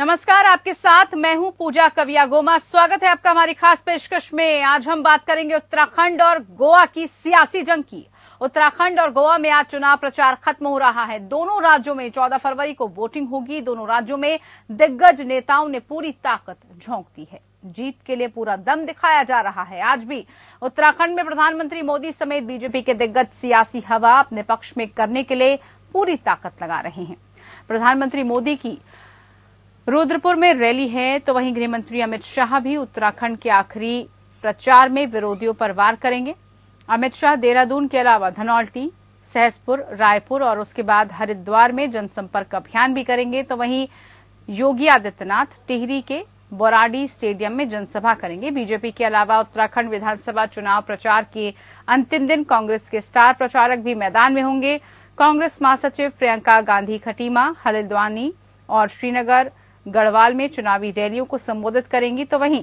नमस्कार, आपके साथ मैं हूं पूजा कविया गोमा। स्वागत है आपका हमारी खास पेशकश में। आज हम बात करेंगे उत्तराखंड और गोवा की सियासी जंग की। उत्तराखंड और गोवा में आज चुनाव प्रचार खत्म हो रहा है। दोनों राज्यों में 14 फरवरी को वोटिंग होगी। दोनों राज्यों में दिग्गज नेताओं ने पूरी ताकत झोंक दी है। जीत के लिए पूरा दम दिखाया जा रहा है। आज भी उत्तराखंड में प्रधानमंत्री मोदी समेत बीजेपी के दिग्गज सियासी हवा अपने पक्ष में करने के लिए पूरी ताकत लगा रहे हैं। प्रधानमंत्री मोदी की रुद्रपुर में रैली है, तो वहीं गृहमंत्री अमित शाह भी उत्तराखंड के आखिरी प्रचार में विरोधियों पर वार करेंगे। अमित शाह देहरादून के अलावा धनौल्टी, सहसपुर, रायपुर और उसके बाद हरिद्वार में जनसंपर्क अभियान भी करेंगे। तो वहीं योगी आदित्यनाथ टिहरी के बोराडी स्टेडियम में जनसभा करेंगे। बीजेपी के अलावा उत्तराखंड विधानसभा चुनाव प्रचार के अंतिम दिन कांग्रेस के स्टार प्रचारक भी मैदान में होंगे। कांग्रेस महासचिव प्रियंका गांधी खटीमा हल्द्वानी और श्रीनगर गढ़वाल में चुनावी रैलियों को संबोधित करेंगी। तो वहीं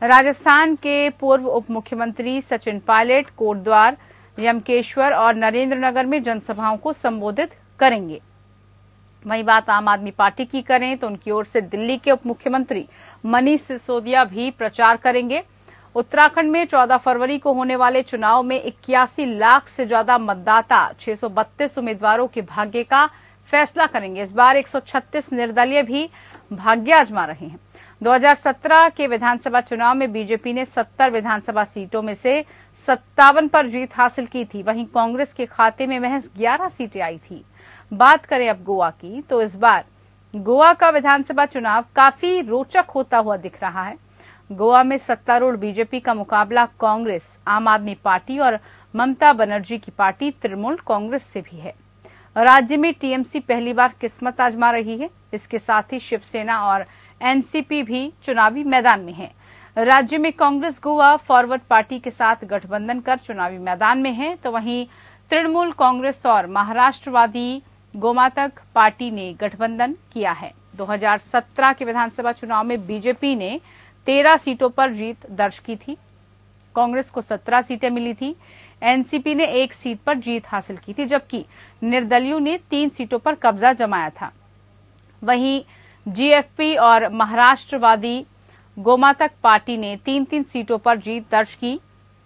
राजस्थान के पूर्व उप मुख्यमंत्री सचिन पायलट कोटद्वार, यमकेश्वर और नरेंद्रनगर में जनसभाओं को संबोधित करेंगे। वहीं बात आम आदमी पार्टी की करें तो उनकी ओर से दिल्ली के उप मुख्यमंत्री मनीष सिसोदिया भी प्रचार करेंगे। उत्तराखंड में 14 फरवरी को होने वाले चुनाव में 81 लाख से ज्यादा मतदाता 632 उम्मीदवारों के भाग्य का फैसला करेंगे। इस बार 136 निर्दलीय भी भाग्य आजमा रहे हैं। 2017 के विधानसभा चुनाव में बीजेपी ने 70 विधानसभा सीटों में से 57 पर जीत हासिल की थी। वहीं कांग्रेस के खाते में महज 11 सीटें आई थी। बात करें अब गोवा की, तो इस बार गोवा का विधानसभा चुनाव काफी रोचक होता हुआ दिख रहा है। गोवा में सत्तारूढ़ बीजेपी का मुकाबला कांग्रेस, आम आदमी पार्टी और ममता बनर्जी की पार्टी तृणमूल कांग्रेस से भी है। राज्य में टीएमसी पहली बार किस्मत आजमा रही है। इसके साथ ही शिवसेना और एनसीपी भी चुनावी मैदान में है। राज्य में कांग्रेस गोवा फॉरवर्ड पार्टी के साथ गठबंधन कर चुनावी मैदान में है। तो वहीं तृणमूल कांग्रेस और महाराष्ट्रवादी गोमातक पार्टी ने गठबंधन किया है। 2017 के विधानसभा चुनाव में बीजेपी ने 13 सीटों पर जीत दर्ज की थी। कांग्रेस को 17 सीटें मिली थी। एनसीपी ने 1 सीट पर जीत हासिल की थी, जबकि निर्दलियों ने 3 सीटों पर कब्जा जमाया था। वहीं जीएफपी और महाराष्ट्रवादी गोमातक पार्टी ने 3-3 सीटों पर जीत दर्ज की।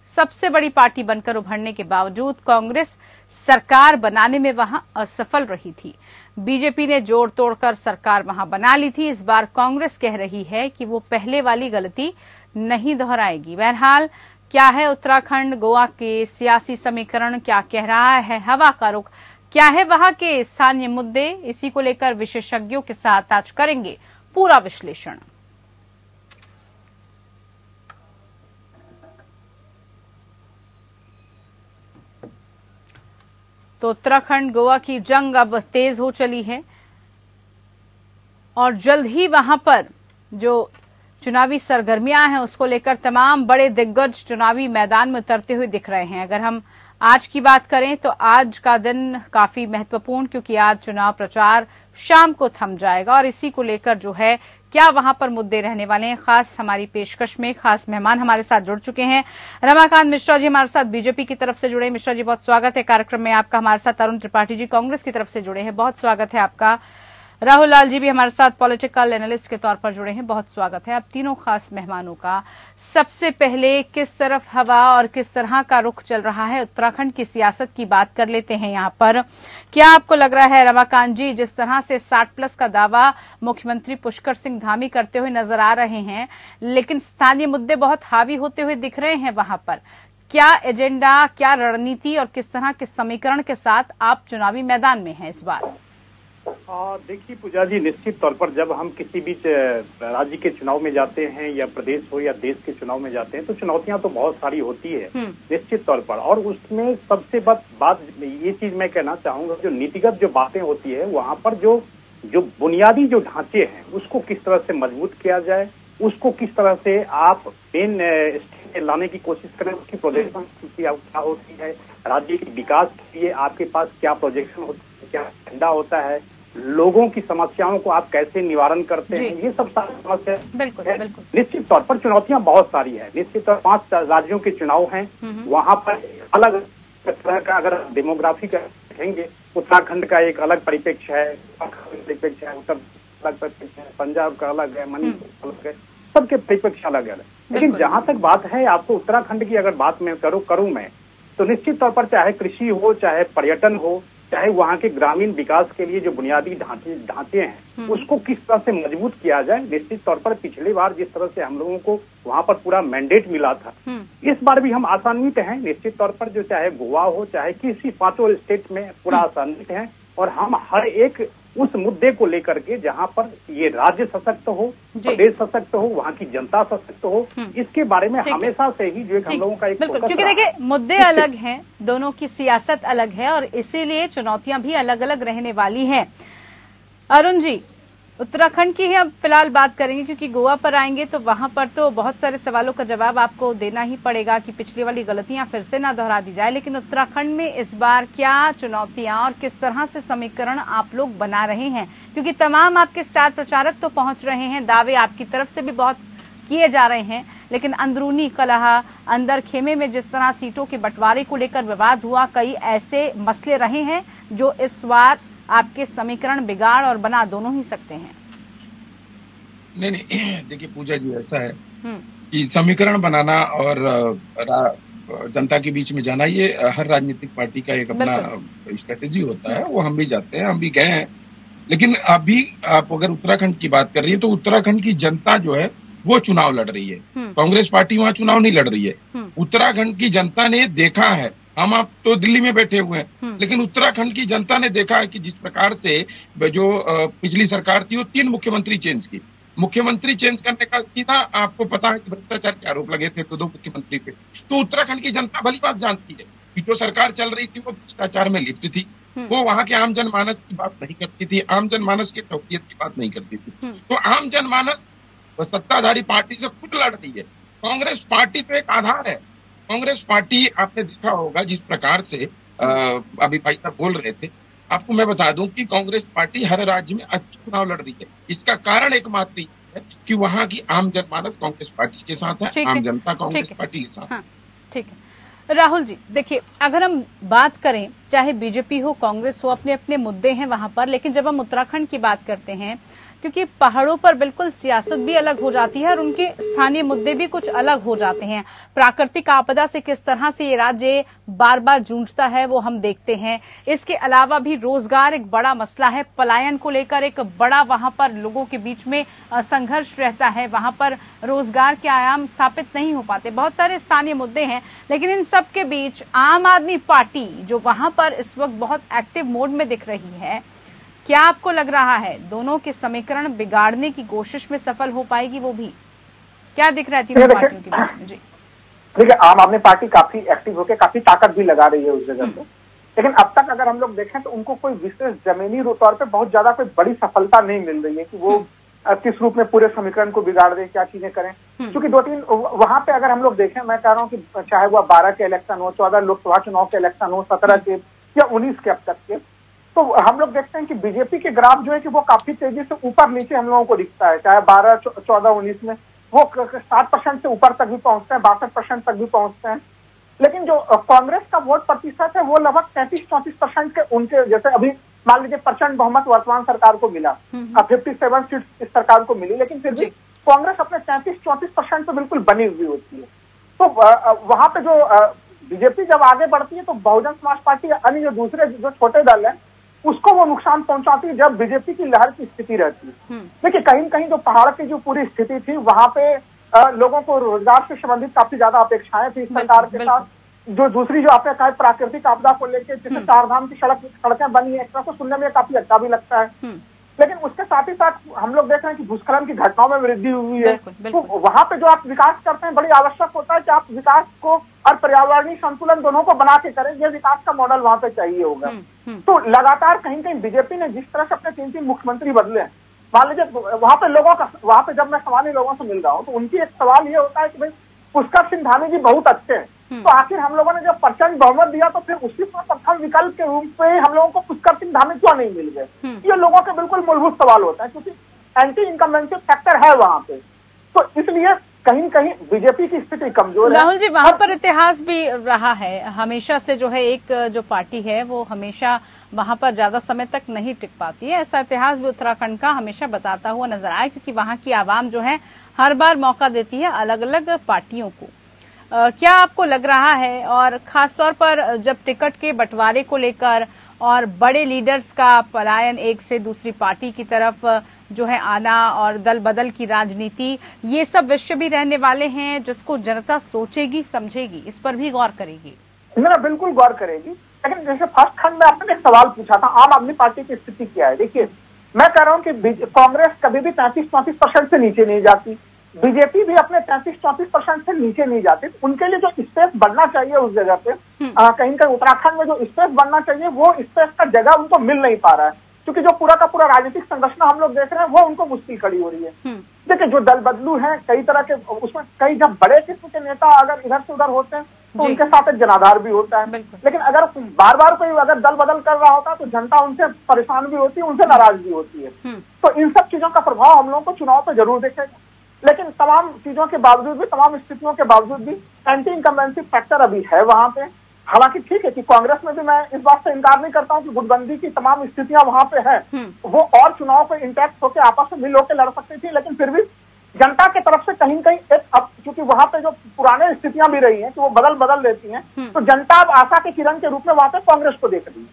सबसे बड़ी पार्टी बनकर उभरने के बावजूद कांग्रेस सरकार बनाने में वहां असफल रही थी। बीजेपी ने जोड़ तोड़कर सरकार वहां बना ली थी। इस बार कांग्रेस कह रही है कि वो पहले वाली गलती नहीं दोहराएगी। बहरहाल क्या है उत्तराखंड गोवा के सियासी समीकरण, क्या कह रहा है हवा का रुख, क्या है वहां के स्थानीय मुद्दे, इसी को लेकर विशेषज्ञों के साथ आज करेंगे पूरा विश्लेषण। तो उत्तराखंड गोवा की जंग अब तेज हो चली है और जल्द ही वहां पर जो चुनावी सरगर्मियां हैं उसको लेकर तमाम बड़े दिग्गज चुनावी मैदान में उतरते हुए दिख रहे हैं। अगर हम आज की बात करें तो आज का दिन काफी महत्वपूर्ण, क्योंकि आज चुनाव प्रचार शाम को थम जाएगा और इसी को लेकर जो है क्या वहां पर मुद्दे रहने वाले हैं। खास हमारी पेशकश में खास मेहमान हमारे साथ जुड़ चुके हैं। रमाकांत मिश्रा जी हमारे साथ बीजेपी की तरफ से जुड़े। मिश्रा जी, बहुत स्वागत है कार्यक्रम में आपका। हमारे साथ अरुण त्रिपाठी जी कांग्रेस की तरफ से जुड़े हैं, बहुत स्वागत है आपका। राहुल लाल जी भी हमारे साथ पॉलिटिकल एनालिस्ट के तौर पर जुड़े हैं, बहुत स्वागत है आप तीनों खास मेहमानों का। सबसे पहले किस तरफ हवा और किस तरह का रुख चल रहा है उत्तराखंड की सियासत की बात कर लेते हैं। यहाँ पर क्या आपको लग रहा है रमाकांत जी, जिस तरह से 60+ का दावा मुख्यमंत्री पुष्कर सिंह धामी करते हुए नजर आ रहे हैं, लेकिन स्थानीय मुद्दे बहुत हावी होते हुए दिख रहे हैं, वहां पर क्या एजेंडा, क्या रणनीति और किस तरह के समीकरण के साथ आप चुनावी मैदान में हैं इस बार? देखिए पूजा जी, निश्चित तौर पर जब हम किसी भी राज्य के चुनाव में जाते हैं या प्रदेश हो या देश के चुनाव में जाते हैं तो चुनौतियां तो बहुत सारी होती है निश्चित तौर पर। और उसमें सबसे बात ये चीज मैं कहना चाहूंगा, जो नीतिगत जो बातें होती है वहां पर जो बुनियादी जो ढांचे हैं उसको किस तरह से मजबूत किया जाए, उसको किस तरह से आप मेन स्टेज लाने की कोशिश करें, उसकी प्रोजेक्शन क्या होती है, राज्य के विकास के लिए आपके पास क्या प्रोजेक्शन होती है, क्या एजेंडा होता है, लोगों की समस्याओं को आप कैसे निवारण करते हैं, ये सब सारी समस्या है। निश्चित तौर पर चुनौतियां बहुत सारी है। निश्चित तौर 5 राज्यों के चुनाव हैं, वहां पर अलग तरह का अगर डेमोग्राफी का देखेंगे, उत्तराखंड का एक अलग परिप्रेक्ष्य है, उत्तर अलग परिप्रेक्ष्य है, पंजाब का अलग है, मणिपुर का अलग है, सबके परिप्रेक्ष्य अलग है। लेकिन जहां तक बात है आपको उत्तराखंड की अगर बात मैं करूं मैं, तो निश्चित तौर पर चाहे कृषि हो, चाहे पर्यटन हो, चाहे वहाँ के ग्रामीण विकास के लिए जो बुनियादी ढांचे हैं उसको किस तरह से मजबूत किया जाए। निश्चित तौर पर पिछली बार जिस तरह से हम लोगों को वहाँ पर पूरा मैंडेट मिला था, इस बार भी हम आसान्वित हैं। निश्चित तौर पर जो चाहे गोवा हो, चाहे किसी 5 स्टेट में पूरा आसान्वित हैं, और हम हर एक उस मुद्दे को लेकर के जहां पर ये राज्य सशक्त हो, प्रदेश सशक्त हो, वहां की जनता सशक्त हो, इसके बारे में हमेशा से ही जो हम लोगों का एक बिल्कुल, क्योंकि देखिए मुद्दे अलग हैं, दोनों की सियासत अलग है और इसीलिए चुनौतियां भी अलग अलग रहने वाली हैं। अरुण जी, उत्तराखंड की ही हम फिलहाल बात करेंगे, क्योंकि गोवा पर आएंगे तो वहां पर तो बहुत सारे सवालों का जवाब आपको देना ही पड़ेगा कि पिछली वाली गलतियां फिर से ना दोहरा दी जाए। लेकिन उत्तराखंड में इस बार क्या चुनौतियां और किस तरह से समीकरण आप लोग बना रहे हैं, क्योंकि तमाम आपके स्टार प्रचारक तो पहुंच रहे हैं, दावे आपकी तरफ से भी बहुत किए जा रहे हैं, लेकिन अंदरूनी कलह, अंदर खेमे में जिस तरह सीटों के बंटवारे को लेकर विवाद हुआ, कई ऐसे मसले रहे हैं जो इस बार आपके समीकरण बिगाड़ और बना दोनों ही सकते हैं। नहीं, देखिए पूजा जी, ऐसा है कि समीकरण बनाना और जनता के बीच में जाना, ये हर राजनीतिक पार्टी का एक अपना स्ट्रेटेजी होता है। वो हम भी जाते हैं, हम भी गए हैं। लेकिन अभी आप अगर उत्तराखंड की बात कर रही है तो उत्तराखंड की जनता जो है वो चुनाव लड़ रही है। कांग्रेस पार्टी वहां चुनाव नहीं लड़ रही है। उत्तराखंड की जनता ने देखा है, हम आप तो दिल्ली में बैठे हुए हैं, लेकिन उत्तराखंड की जनता ने देखा है कि जिस प्रकार से जो पिछली सरकार थी वो 3 मुख्यमंत्री चेंज की। मुख्यमंत्री चेंज करने का सीधा आपको पता है कि भ्रष्टाचार के आरोप लगे थे तो 2 मुख्यमंत्री पे। तो उत्तराखंड की जनता भली बात जानती है कि जो सरकार चल रही थी वो भ्रष्टाचार में लिप्त थी, वो वहां के आम जनमानस की बात नहीं करती थी, आम जनमानस की ठोकियत की बात नहीं करती थी। तो आम जनमानस सत्ताधारी पार्टी से खुद लड़ रही है। कांग्रेस पार्टी तो एक आधार है। कांग्रेस पार्टी आपने देखा होगा जिस प्रकार से अभी भाई साहब बोल रहे थे, आपको मैं बता दूं कि कांग्रेस पार्टी हर राज्य में अच्छे चुनाव लड़ रही है। इसका कारण एकमात्र ही है कि वहां की आम जनमानस कांग्रेस पार्टी के साथ है, आम जनता कांग्रेस पार्टी के साथ। हाँ, ठीक है। राहुल जी, देखिए अगर हम बात करें, चाहे बीजेपी हो, कांग्रेस हो, अपने अपने मुद्दे हैं वहां पर, लेकिन जब हम उत्तराखंड की बात करते हैं, क्योंकि पहाड़ों पर बिल्कुल सियासत भी अलग हो जाती है और उनके स्थानीय मुद्दे भी कुछ अलग हो जाते हैं। प्राकृतिक आपदा से किस तरह से ये राज्य बार बार जूझता है वो हम देखते हैं। इसके अलावा भी रोजगार एक बड़ा मसला है, पलायन को लेकर एक बड़ा वहां पर लोगों के बीच में संघर्ष रहता है, वहां पर रोजगार के आयाम स्थापित नहीं हो पाते, बहुत सारे स्थानीय मुद्दे हैं। लेकिन इन सब के बीच आम आदमी पार्टी जो वहां पर इस वक्त बहुत एक्टिव मोड में दिख रही है, क्या आपको लग रहा है दोनों के समीकरण बिगाड़ने की कोशिश में सफल हो पाएगी? वो भी क्या दिख रहा है तीनों पार्टियों के बीच में? जी देखिए, आम आदमी पार्टी काफी एक्टिव होकर काफी ताकत भी लगा रही है उस जगह पे, लेकिन अब तक अगर हम लोग देखें तो उनको कोई विशेष जमीनी तौर पे बहुत ज्यादा कोई बड़ी सफलता नहीं मिल रही है कि वो किस रूप में पूरे समीकरण को बिगाड़ दे, क्या चीजें करें। क्योंकि 2-3 वहां पे अगर हम लोग देखें, मैं कह रहा हूँ कि चाहे वह 12 के इलेक्शन हो, 14 लोकसभा चुनाव के इलेक्शन हो, 17 के या 19 के अब तक के, तो हम लोग देखते हैं कि बीजेपी के ग्राफ जो है कि वो काफी तेजी से ऊपर नीचे हम लोगों को दिखता है। चाहे 12, 14, 19 में वो 60% से ऊपर तक भी पहुंचते हैं, 62% तक भी पहुंचते हैं। लेकिन जो कांग्रेस का वोट प्रतिशत है वो लगभग 33-34% के उनके, जैसे अभी मान लीजिए प्रचंड बहुमत वर्तमान सरकार को मिला, 57 सीट इस सरकार को मिली, लेकिन फिर भी कांग्रेस अपने 33-34% पे बिल्कुल बनी हुई होती है। तो वहां पे जो बीजेपी जब आगे बढ़ती है तो बहुजन समाज पार्टी अन्य जो दूसरे जो छोटे दल है उसको वो नुकसान पहुंचाती है जब बीजेपी की लहर की स्थिति रहती है। देखिए, कहीं कहीं जो पहाड़ की जो पूरी स्थिति थी वहां पे लोगों को रोजगार से संबंधित काफी ज्यादा अपेक्षाएं थी सरकार के साथ। जो दूसरी जो आपने कहा प्राकृतिक आपदा को लेकर जैसे 4 धाम की सड़कें बनी है, एक तरह से सुनने में काफी अच्छा भी लगता है, लेकिन उसके साथ ही साथ हम लोग देख रहे हैं कि भूस्खलन की घटनाओं में वृद्धि हुई है। तो वहां पे जो आप विकास करते हैं, बड़ी आवश्यक होता है कि आप विकास को और पर्यावरणीय संतुलन दोनों को बना के करें। ये विकास का मॉडल वहां पे चाहिए होगा। तो लगातार कहीं कहीं बीजेपी ने जिस तरह से अपने 3-3 मुख्यमंत्री बदले हैं, मान लीजिए वहां पे लोगों का, वहां पे जब मैं सवाली लोगों से मिल रहा हूँ तो उनकी एक सवाल ये होता है कि भाई पुष्कर सिंह धामी जी बहुत अच्छे हैं, तो आखिर हम लोगों ने जब प्रचंड बहुमत दिया तो फिर उसी प्रथम विकल्प के रूप में हम लोगों को पुष्कर सिंह धामी क्यों नहीं मिल गए? ये लोगों के बिल्कुल मूलभूत सवाल होता है, क्योंकि एंटी इनकम्बेंसी फैक्टर है वहां पे। तो इसलिए कहीं कहीं बीजेपी की स्थिति कमजोर है। राहुल जी, वहां पर इतिहास भी रहा है हमेशा से, जो है एक जो पार्टी है वो हमेशा वहां पर ज्यादा समय तक नहीं टिक पाती है। ऐसा इतिहास भी उत्तराखंड का हमेशा बताता हुआ नजर आया, क्योंकि वहां की आवाम जो है हर बार मौका देती है अलग अलग पार्टियों को। क्या आपको लग रहा है, और खासतौर पर जब टिकट के बंटवारे को लेकर और बड़े लीडर्स का पलायन एक से दूसरी पार्टी की तरफ जो है आना और दल बदल की राजनीति, ये सब विषय भी रहने वाले हैं जिसको जनता सोचेगी समझेगी, इस पर भी गौर करेगी? मेरा बिल्कुल गौर करेगी। लेकिन जैसे फर्स्ट खंड में आपने एक सवाल पूछा था, आम आदमी पार्टी की स्थिति क्या है। देखिए, मैं कह रहा हूं कि कांग्रेस कभी भी 33-34% से नीचे नहीं जाती, बीजेपी भी अपने 33-34% से नीचे नहीं जाती। उनके लिए जो स्पेस बनना चाहिए उस जगह पे, कहीं कहीं उत्तराखंड में जो स्पेस बनना चाहिए वो स्पेस का जगह उनको मिल नहीं पा रहा है, क्योंकि जो पूरा का पूरा राजनीतिक संरचना हम लोग देख रहे हैं वो उनको मुश्किल खड़ी हो रही है। देखिए, जो दल बदलू है कई तरह के, उसमें कई जब बड़े किस्म के नेता अगर इधर से उधर होते हैं तो उनके साथ एक जनाधार भी होता है। लेकिन अगर बार बार कोई अगर दल बदल कर रहा होता तो जनता उनसे परेशान भी होती है, उनसे नाराज भी होती है। तो इन सब चीजों का प्रभाव हम लोगों को चुनाव पे जरूर दिखेगा। लेकिन तमाम चीजों के बावजूद भी, तमाम स्थितियों के बावजूद भी एंटी इनकम्बेंसी फैक्टर अभी है वहां पे। हालांकि ठीक है कि कांग्रेस में भी मैं इस बात से इनकार नहीं करता हूं कि गुटबंदी की तमाम स्थितियां वहां पे है, वो और चुनाव पे इंटैक्ट होकर आपस में मिल होकर लड़ सकती थी। लेकिन फिर भी जनता की तरफ से कहीं कहीं एक, अब क्योंकि वहां पे जो पुराने स्थितियां भी रही हैं कि वो बदल देती हैं, तो जनता अब आशा के किरण के रूप में वहां पे कांग्रेस को देख रही है।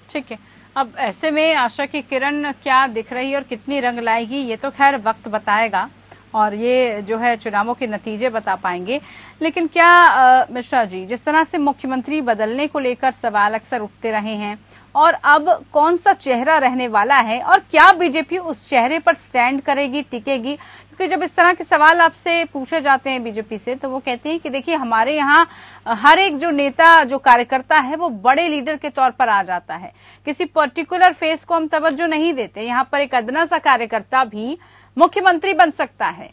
ठीक है, अब ऐसे में आशा की किरण क्या दिख रही है और कितनी रंग लाएगी, ये तो खैर वक्त बताएगा और ये जो है चुनावों के नतीजे बता पाएंगे। लेकिन क्या मिश्रा जी, जिस तरह से मुख्यमंत्री बदलने को लेकर सवाल अक्सर उठते रहे हैं, और अब कौन सा चेहरा रहने वाला है और क्या बीजेपी उस चेहरे पर स्टैंड करेगी, टिकेगी? क्योंकि जब इस तरह के सवाल आपसे पूछे जाते हैं बीजेपी से, तो वो कहते हैं कि देखिए, हमारे यहाँ हर एक जो नेता, जो कार्यकर्ता है, वो बड़े लीडर के तौर पर आ जाता है, किसी पर्टिकुलर फेस को हम तवज्जो नहीं देते। यहाँ पर एक अदना सा कार्यकर्ता भी मुख्यमंत्री बन सकता है।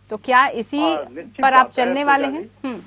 तो क्या इसी पर आप चलने वाले हैं?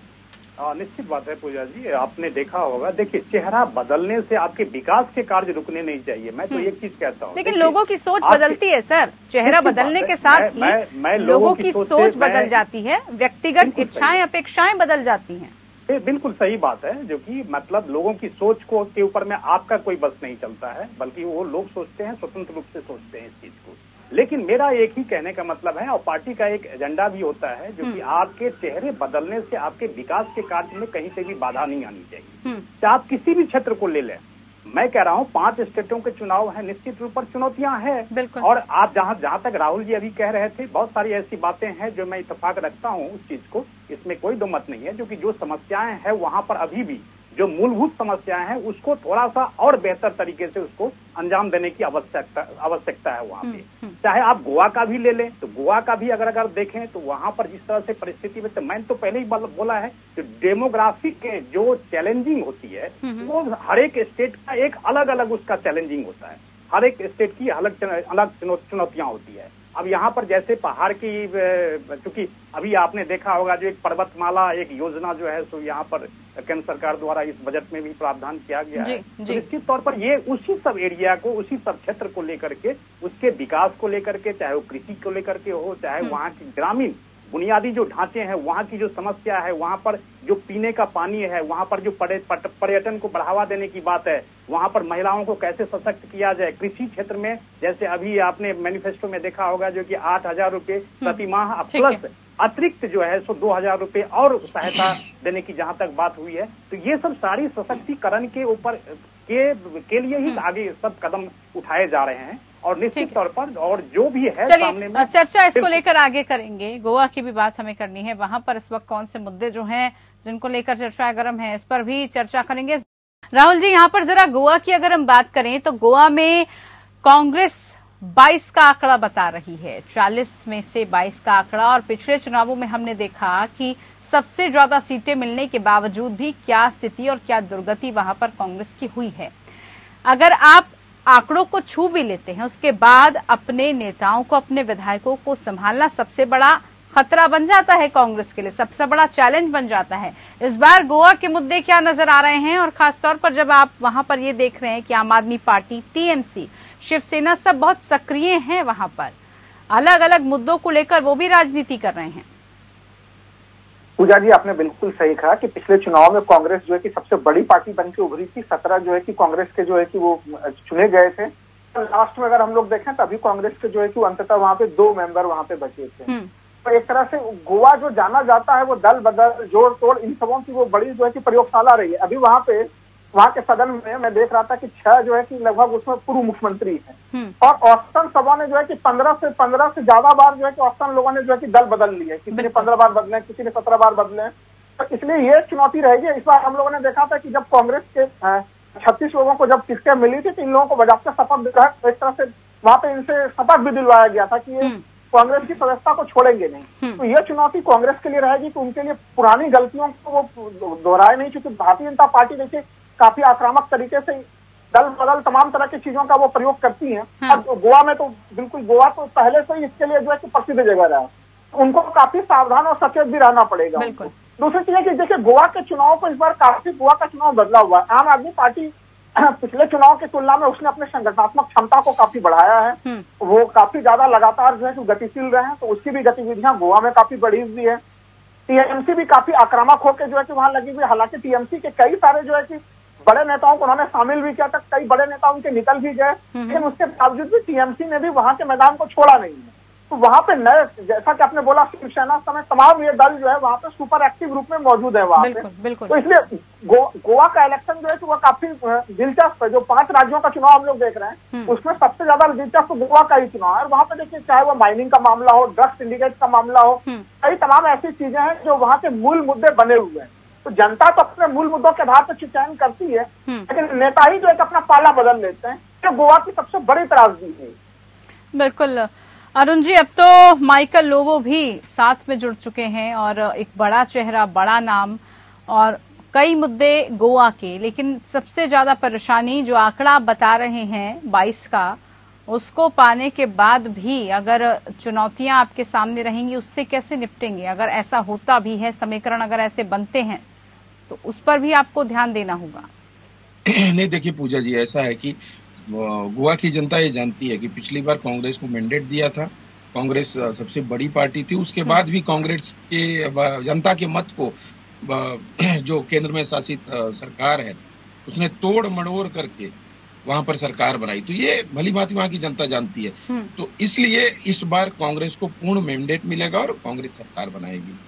निश्चित बात है पूजा जी, आपने देखा होगा। देखिए, चेहरा बदलने से आपके विकास के कार्य रुकने नहीं चाहिए। मैं तो एक चीज कहता हूँ, लेकिन लोगों की सोच बदलती है सर। चेहरा बदलने के साथ ही लोगों की सोच बदल जाती है, व्यक्तिगत इच्छाएं अपेक्षाएं बदल जाती हैं। बिल्कुल सही बात है, जो कि मतलब लोगों की सोच को के ऊपर में आपका कोई बस नहीं चलता है, बल्कि वो लोग सोचते हैं, स्वतंत्र रूप से सोचते हैं इस चीज को। लेकिन मेरा एक ही कहने का मतलब है, और पार्टी का एक एजेंडा भी होता है, जो कि आपके चेहरे बदलने से आपके विकास के कार्य में कहीं से भी बाधा नहीं आनी चाहिए। चाहे आप किसी भी क्षेत्र को ले लें, मैं कह रहा हूँ 5 स्टेटों के चुनाव है, निश्चित रूप पर चुनौतियां हैं। और आप जहां तक राहुल जी अभी कह रहे थे, बहुत सारी ऐसी बातें हैं जो मैं इत्तेफाक रखता हूँ उस चीज को, इसमें कोई दो मत नहीं है। जो कि जो समस्याएं हैं वहां पर अभी भी जो मूलभूत समस्याएं हैं उसको थोड़ा सा और बेहतर तरीके से उसको अंजाम देने की आवश्यकता है वहां पे। चाहे आप गोवा का भी ले लें, तो गोवा का भी अगर देखें तो वहां पर जिस तरह से परिस्थिति में, तो मैंने तो पहले ही बोला है, जो डेमोग्राफिक के जो चैलेंजिंग होती है वो हर एक स्टेट का एक अलग अलग उसका चैलेंजिंग होता है। हर एक स्टेट की अलग चुनौतियां होती है। अब यहाँ पर जैसे पहाड़ की, चूंकि अभी आपने देखा होगा जो एक पर्वतमाला एक योजना जो है सो यहाँ पर केंद्र सरकार द्वारा इस बजट में भी प्रावधान किया गया है। तो निश्चित तौर पर ये उसी सब एरिया को, उसी सब क्षेत्र को लेकर के, उसके विकास को लेकर के, चाहे वो कृषि को लेकर के हो, चाहे वहाँ की ग्रामीण बुनियादी जो ढांचे हैं, वहाँ की जो समस्या है, वहाँ पर जो पीने का पानी है, वहाँ पर जो पर्यटन को बढ़ावा देने की बात है, वहाँ पर महिलाओं को कैसे सशक्त किया जाए। कृषि क्षेत्र में जैसे अभी आपने मैनिफेस्टो में देखा होगा जो कि 8,000 रुपए प्रति माह प्लस अतिरिक्त जो है सो 2,000 रुपए और सहायता देने की जहाँ तक बात हुई है, तो ये सब सारी सशक्तिकरण के ऊपर के लिए ही आगे सब कदम उठाए जा रहे हैं। और निश्चित तौर पर और जो भी है सामने में चर्चा इसको लेकर आगे करेंगे। गोवा की भी बात हमें करनी है, वहां पर इस वक्त कौन से मुद्दे जो हैं जिनको लेकर चर्चा गर्म है, इस पर भी चर्चा करेंगे। राहुल जी, यहाँ पर जरा गोवा की अगर हम बात करें तो गोवा में कांग्रेस 22 का आंकड़ा बता रही है, 40 में से 22 का आंकड़ा। और पिछले चुनावों में हमने देखा कि सबसे ज्यादा सीटें मिलने के बावजूद भी क्या स्थिति और क्या दुर्गति वहां पर कांग्रेस की हुई है। अगर आप आंकड़ों को छू भी लेते हैं, उसके बाद अपने नेताओं को, अपने विधायकों को संभालना सबसे बड़ा खतरा बन जाता है कांग्रेस के लिए, सबसे बड़ा चैलेंज बन जाता है। इस बार गोवा के मुद्दे क्या नजर आ रहे हैं, और खासतौर पर जब आप वहां पर ये देख रहे हैं कि आम आदमी पार्टी, टीएमसी, शिवसेना सब बहुत सक्रिय हैं वहां पर, अलग अलग मुद्दों को लेकर वो भी राजनीति कर रहे हैं। पूजा जी, आपने बिल्कुल सही कहा कि पिछले चुनाव में कांग्रेस जो है कि सबसे बड़ी पार्टी बन के उभरी थी। 17 जो है कि कांग्रेस के जो है कि वो चुने गए थे। लास्ट में अगर हम लोग देखें तो अभी कांग्रेस के जो है कि अंततः वहां पे 2 मेंबर वहां पे बचे थे। तो एक तरह से गोवा जो जाना जाता है वो दल बदल जोड़ तोड़ इन सबों की वो बड़ी जो है कि प्रयोगशाला रही है। अभी वहां के सदन में मैं देख रहा था कि 6 जो है कि लगभग उसमें पूर्व मुख्यमंत्री हैं और औसतन सबों ने जो है कि 15 से ज्यादा बार जो है कि औसतन लोगों ने जो है कि दल बदल लिए। किसी ने 15 बार बदले, किसी ने 17 बार बदले। तो इसलिए ये चुनौती रहेगी। इस बार हम लोगों ने देखा था कि जब कांग्रेस के 36 लोगों को जब टिकटें मिली थी तो इन लोगों को बजाते शपथ दिलाया, एक तरह से वहां पे इनसे शपथ भी दिलवाया गया था कि ये कांग्रेस की सदस्यता को छोड़ेंगे नहीं। तो यह चुनौती कांग्रेस के लिए रहेगी कि उनके लिए पुरानी गलतियों को वो दोहराए नहीं, क्योंकि भारतीय जनता पार्टी देखिए काफी आक्रामक तरीके से दल बदल तमाम तरह की चीजों का वो प्रयोग करती है। अब गोवा में तो बिल्कुल, गोवा तो पहले से ही इसके लिए जो है कि प्रसिद्ध जगह रहा है। उनको काफी सावधान और सचेत भी रहना पड़ेगा। दूसरी चीज है कि देखिए गोवा के चुनाव को इस बार काफी गोवा का चुनाव बदला हुआ है। आम आदमी पार्टी पिछले चुनाव की तुलना में उसने अपने संगठनात्मक क्षमता को काफी बढ़ाया है। वो काफी ज्यादा लगातार जो है गतिशील रहे हैं, तो उसकी भी गतिविधियां गोवा में काफी बढ़ी हुई है। टीएमसी भी काफी आक्रामक होकर जो है कि वहां लगी हुई है। हालांकि टीएमसी के कई सारे जो है कि बड़े नेताओं को उन्होंने शामिल भी किया था, कई बड़े नेता उनके निकल भी गए, लेकिन उसके बावजूद भी टीएमसी ने भी वहां के मैदान को छोड़ा नहीं है। तो वहां पे नए, जैसा कि आपने बोला, शिवसेना समेत तमाम ये दल जो है वहां पे सुपर एक्टिव रूप में मौजूद है वहां पे। तो इसलिए गोवा का इलेक्शन जो है कि वो काफी दिलचस्प है। जो 5 राज्यों का चुनाव हम लोग देख रहे हैं उसमें सबसे ज्यादा दिलचस्प गोवा का ही चुनाव है। और वहां पे देखिए, चाहे वो माइनिंग का मामला हो, ड्रग्स सिंडिकेट का मामला हो, कई तमाम ऐसी चीजें हैं जो वहां के मूल मुद्दे बने हुए हैं। तो जनता तो अपने मूल मुद्दों के आधार पर चयन करती है, लेकिन नेता ही जो है अपना पाला बदल लेते हैं। तो गोवा की सबसे बड़ी त्रासदी है। बिल्कुल अरुण जी, अब तो माइकल लोबो भी साथ में जुड़ चुके हैं और एक बड़ा चेहरा, बड़ा नाम और कई मुद्दे गोवा के। लेकिन सबसे ज्यादा परेशानी जो आंकड़ा बता रहे हैं 22 का, उसको पाने के बाद भी अगर चुनौतियां आपके सामने रहेंगी, उससे कैसे निपटेंगे? अगर ऐसा होता भी है, समीकरण अगर ऐसे बनते हैं, तो उस पर भी आपको ध्यान देना होगा। नहीं, देखिए पूजा जी, ऐसा है कि गोवा की जनता ये जानती है कि पिछली बार कांग्रेस को मैंडेट दिया था। कांग्रेस सबसे बड़ी पार्टी थी, उसके बाद भी कांग्रेस के जनता के मत को जो केंद्र में शासित सरकार है उसने तोड़ मड़ोड़ करके वहां पर सरकार बनाई। तो ये भली भांति वहां की जनता जानती है। तो इसलिए इस बार कांग्रेस को पूर्ण मैंडेट मिलेगा और कांग्रेस सरकार बनाएगी।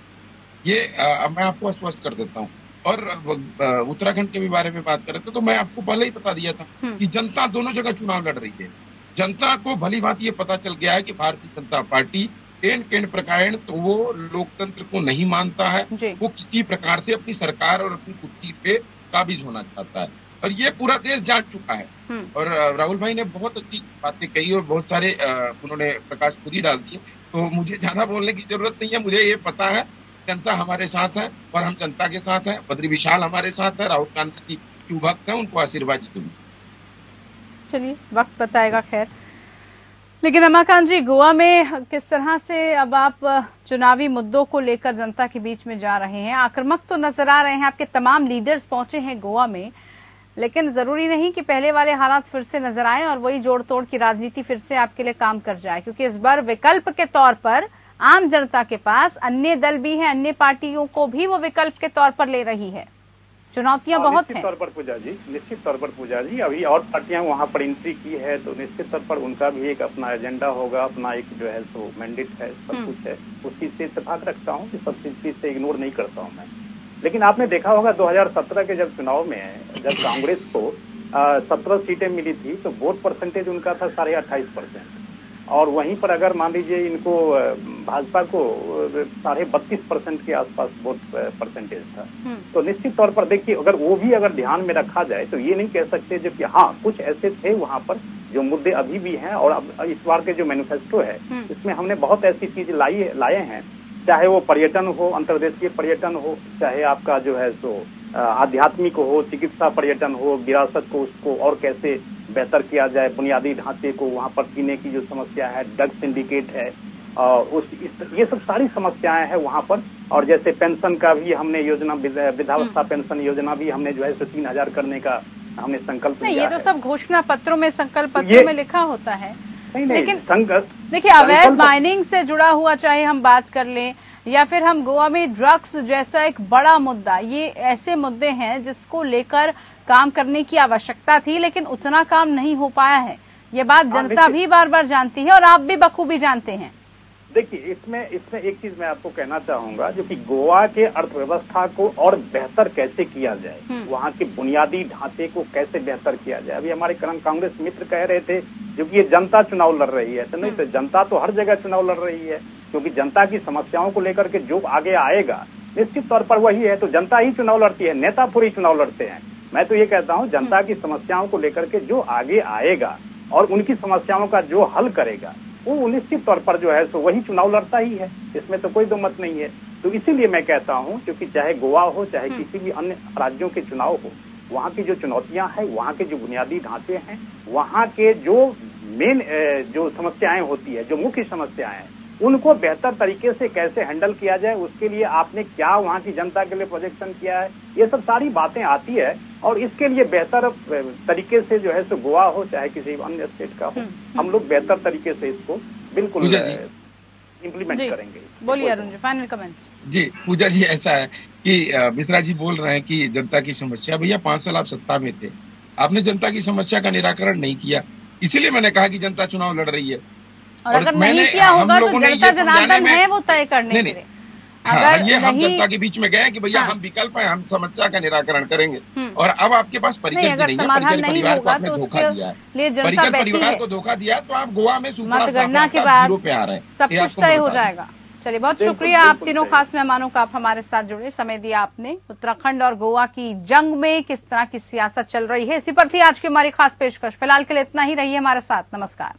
ये मैं आपको आश्वस्त कर देता हूँ। और उत्तराखंड के भी बारे में बात करें तो मैं आपको पहले ही बता दिया था कि जनता दोनों जगह चुनाव लड़ रही है। जनता को भली भांति ये पता चल गया है कि भारतीय जनता पार्टी केंद्र प्रकार तो वो लोकतंत्र को नहीं मानता है। वो किसी प्रकार से अपनी सरकार और अपनी कुर्सी पे काबिज होना चाहता है, और ये पूरा देश जान चुका है। और राहुल भाई ने बहुत अच्छी बातें कही और बहुत सारे उन्होंने प्रकाश खुद ही डाल दिए, तो मुझे ज्यादा बोलने की जरूरत नहीं है। मुझे ये पता है जनता हमारे साथ है और हम जनता के साथ हैं। बद्री विशाल हमारे साथ है, राहुल गांधी की शुभ भक्त है, उनको आशीर्वाद दूंगी। चलिए, वक्त बताएगा। खैर, लेकिन रमाकांत जी, गोवा में किस तरह से अब आप चुनावी मुद्दों को लेकर जनता के बीच में जा रहे हैं? आक्रामक तो नजर आ रहे हैं, आपके तमाम लीडर्स पहुंचे हैं गोवा में, लेकिन जरूरी नहीं कि पहले वाले हालात फिर से नजर आए और वही जोड़ तोड़ की राजनीति फिर से आपके लिए काम कर जाए। क्योंकि इस बार विकल्प के तौर पर आम जनता के पास अन्य दल भी हैं, अन्य पार्टियों को भी वो विकल्प के तौर पर ले रही है। चुनौतियां बहुत हैं। निश्चित तौर पर पूजा जी अभी और पार्टियां वहां पर एंट्री की है, तो निश्चित तौर पर उनका भी एक अपना एजेंडा होगा, अपना एक जो है सो मैंडेट है, सब कुछ है। उस चीज से इत्तेफाक रखता हूँ कि सब चीज से इग्नोर नहीं करता हूँ मैं। लेकिन आपने देखा होगा 2017 के जब चुनाव में जब कांग्रेस को 17 सीटें मिली थी तो वोट परसेंटेज उनका था 28.5%, और वहीं पर अगर मान लीजिए इनको भाजपा को 32.5% के आसपास वोट परसेंटेज था। तो निश्चित तौर पर देखिए, अगर वो भी अगर ध्यान में रखा जाए तो ये नहीं कह सकते जबकि हाँ कुछ ऐसे थे वहां पर जो मुद्दे अभी भी हैं। और अब इस बार के जो मैनिफेस्टो है इसमें हमने बहुत ऐसी चीज लाए हैं, चाहे वो पर्यटन हो, अंतर्देशीय पर्यटन हो, चाहे आपका जो है सो आध्यात्मिक हो, चिकित्सा पर्यटन हो, विरासत को उसको और कैसे बेहतर किया जाए, बुनियादी ढांचे को, वहां पर पीने की जो समस्या है, ड्रग सिंडिकेट है, ये सब सारी समस्याएं हैं वहां पर। और जैसे पेंशन का भी हमने योजना, वृद्धावस्था पेंशन योजना भी हमने जो है 3,000 करने का हमने संकल्प लिया। ये तो सब घोषणा पत्रों में, संकल्प पत्रों में लिखा होता है। लेकिन देखिए, अवैध माइनिंग से जुड़ा हुआ चाहे हम बात कर लें या फिर हम गोवा में ड्रग्स जैसा एक बड़ा मुद्दा, ये ऐसे मुद्दे हैं जिसको लेकर काम करने की आवश्यकता थी, लेकिन उतना काम नहीं हो पाया है। ये बात जनता भी बार बार जानती है और आप भी बखूबी जानते हैं। देखिए, इसमें एक चीज मैं आपको कहना चाहूंगा, जो कि गोवा के अर्थव्यवस्था को और बेहतर कैसे किया जाए, वहाँ के बुनियादी ढांचे को कैसे बेहतर किया जाए। अभी हमारे कांग्रेस मित्र कह रहे थे जो कि ये जनता चुनाव लड़ रही है, तो नहीं, तो जनता तो हर जगह चुनाव लड़ रही है, क्योंकि जनता की समस्याओं को लेकर के जो आगे आएगा निश्चित तौर पर वही है। तो जनता ही चुनाव लड़ती है, नेता पूरी चुनाव लड़ते हैं। मैं तो ये कहता हूँ, जनता की समस्याओं को लेकर के जो आगे आएगा और उनकी समस्याओं का जो हल करेगा, वो निश्चित तौर पर जो है सो वही चुनाव लड़ता ही है, इसमें तो कोई दो मत नहीं है। तो इसीलिए मैं कहता हूं, क्योंकि चाहे गोवा हो चाहे किसी भी अन्य राज्यों के चुनाव हो, वहाँ की जो चुनौतियां हैं, वहाँ के जो बुनियादी ढांचे हैं, वहाँ के जो मेन जो समस्याएं होती है, जो मुख्य समस्याएं हैं, उनको बेहतर तरीके से कैसे हैंडल किया जाए, उसके लिए आपने क्या वहाँ की जनता के लिए प्रोजेक्शन किया है, ये सब सारी बातें आती है। और इसके लिए बेहतर तरीके से जो है सो गोवा हो चाहे किसी अन्य स्टेट का हो, हम लोग बेहतर तरीके से इसको बिल्कुल इम्प्लीमेंट करेंगे। बोलिए अरुण जी, फाइनल कमेंट्स। जी पूजा जी, ऐसा है कि मिश्रा जी बोल रहे हैं कि जनता की समस्या, भैया 5 साल आप सत्ता में थे, आपने जनता की समस्या का निराकरण नहीं किया, इसीलिए मैंने कहा कि जनता चुनाव लड़ रही है। और अगर नहीं किया होगा तो जनता जनार्दन है वो तय करने के लिए। हाँ, ये हम जनता के बीच में गए कि भैया हम विकल्प हैं, हम समस्या का निराकरण करेंगे। और अब आपके पास परिकर नहीं है, परिकर परिवार को आपने धोखा दिया है, परिकर परिवार को धोखा दिया, तो आप गोवा में मतगणना के बाद 0 पे आ रहे हैं, सब कुछ तय हो जाएगा। चलिए, बहुत शुक्रिया आप तीनों खास मेहमानों का, आप हमारे साथ जुड़े, समय दिया आपने। उत्तराखंड और गोवा की जंग में किस तरह की सियासत चल रही है, इसी पर थी आज की हमारी खास पेशकश। फिलहाल के लिए इतना ही, रहिए हमारे साथ। नमस्कार।